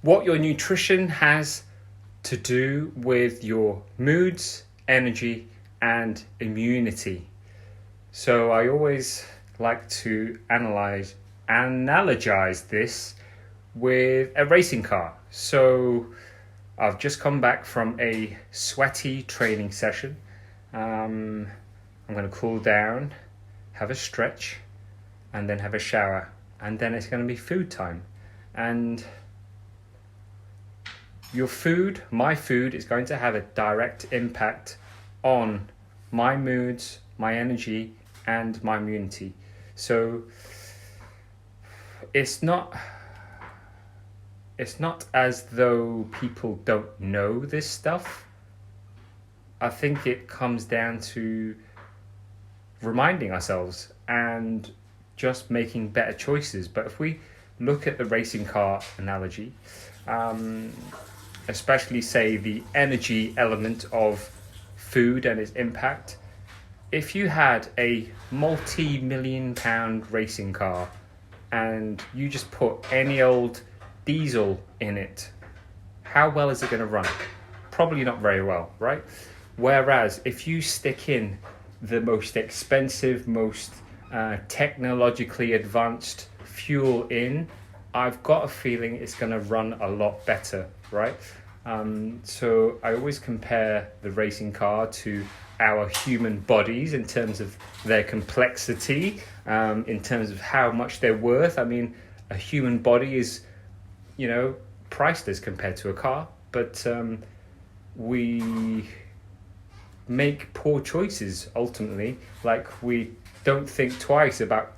what your nutrition has to do with your moods, energy, and immunity. So I always like to analogize this with a racing car. So I've just come back from a sweaty training session. I'm going to cool down, have a stretch, and then have a shower. And then it's going to be food time. And your food, my food, is going to have a direct impact on my moods, my energy, and my immunity. So it's not as though people don't know this stuff. I think it comes down to reminding ourselves and just making better choices. But if we look at the racing car analogy, especially say the energy element of food and its impact, if you had a multi-million-pound racing car and you just put any old diesel in it, how well is it going to run? Probably not very well, right? Whereas if you stick in the most expensive, most technologically advanced fuel in, I've got a feeling it's going to run a lot better, right? So I always compare the racing car to our human bodies in terms of their complexity, in terms of how much they're worth. I mean, a human body is, priceless compared to a car, but we make poor choices ultimately. Like, we don't think twice about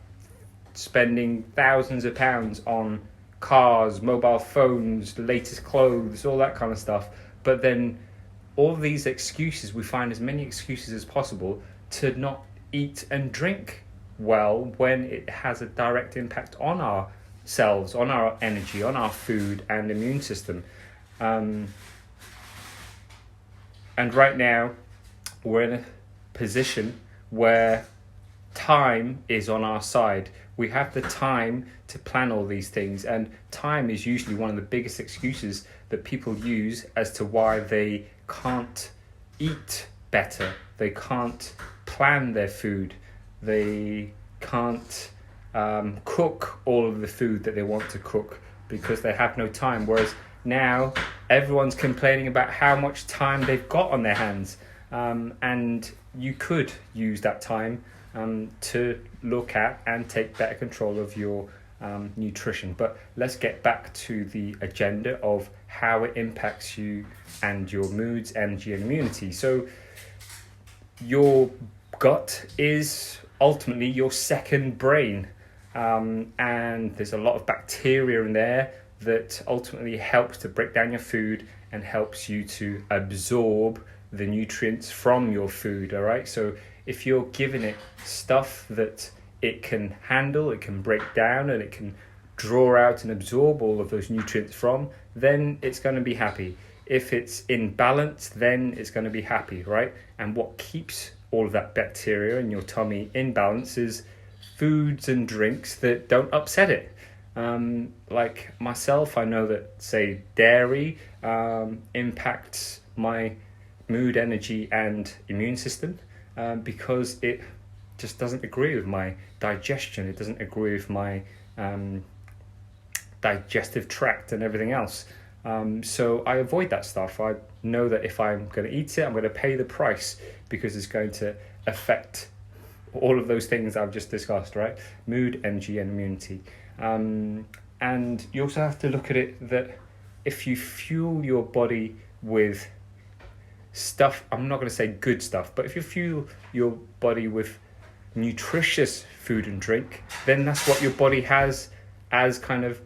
spending thousands of pounds on cars, mobile phones, the latest clothes, all that kind of stuff. But then all these excuses, we find as many excuses as possible to not eat and drink well when it has a direct impact on ourselves, on our energy, on our food and immune system. And right now we're in a position where time is on our side. We have the time to plan all these things, and time is usually one of the biggest excuses that people use as to why they can't eat better. They can't plan their food. They can't cook all of the food that they want to cook because they have no time. Whereas now everyone's complaining about how much time they've got on their hands, and you could use that time to look at and take better control of your nutrition. But let's get back to the agenda of how it impacts you and your moods, energy, and immunity. So your gut is ultimately your second brain, and there's a lot of bacteria in there that ultimately helps to break down your food and helps you to absorb the nutrients from your food. All right, so if you're giving it stuff that it can handle, it can break down, and it can draw out and absorb all of those nutrients from, then it's going to be happy. If it's in balance, then it's going to be happy, right? And what keeps all of that bacteria in your tummy in balance is foods and drinks that don't upset it. Like myself, I know that, say, dairy impacts my mood, energy, and immune system because it just doesn't agree with my digestion. It doesn't agree with my digestive tract and everything else. So I avoid that stuff. I know that if I'm going to eat it, I'm going to pay the price because it's going to affect all of those things I've just discussed, right? Mood, energy, and immunity. And you also have to look at it that if you fuel your body with stuff, I'm not going to say good stuff, but if you fuel your body with nutritious food and drink, then that's what your body has as kind of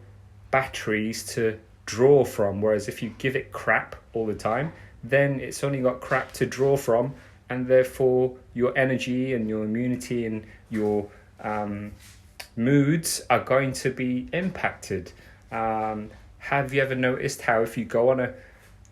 batteries to draw from. Whereas if you give it crap all the time, then it's only got crap to draw from, and therefore your energy and your immunity and your moods are going to be impacted. Have you ever noticed how if you go on a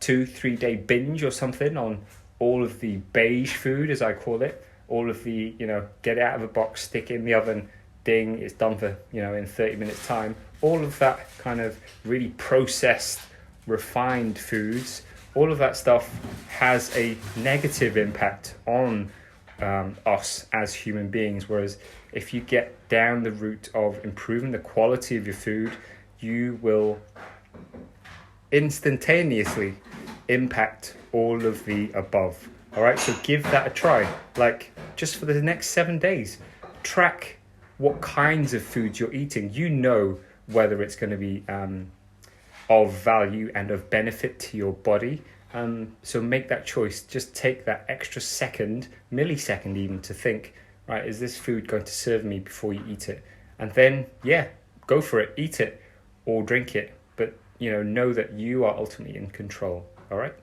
2-3 day binge or something on all of the beige food, as I call it, all of the, get it out of a box, stick it in the oven, ding, it's done for, in 30 minutes time, all of that kind of really processed refined foods, all of that stuff has a negative impact on us as human beings. Whereas if you get down the route of improving the quality of your food, you will instantaneously impact all of the above. All right, so give that a try. Like, just for the next 7 days, track what kinds of foods you're eating. You know whether it's going to be of value and of benefit to your body. So make that choice. Just take that extra second, millisecond even, to think, right, is this food going to serve me before you eat it? And then, yeah, go for it. Eat it or drink it. But, know that you are ultimately in control. All right?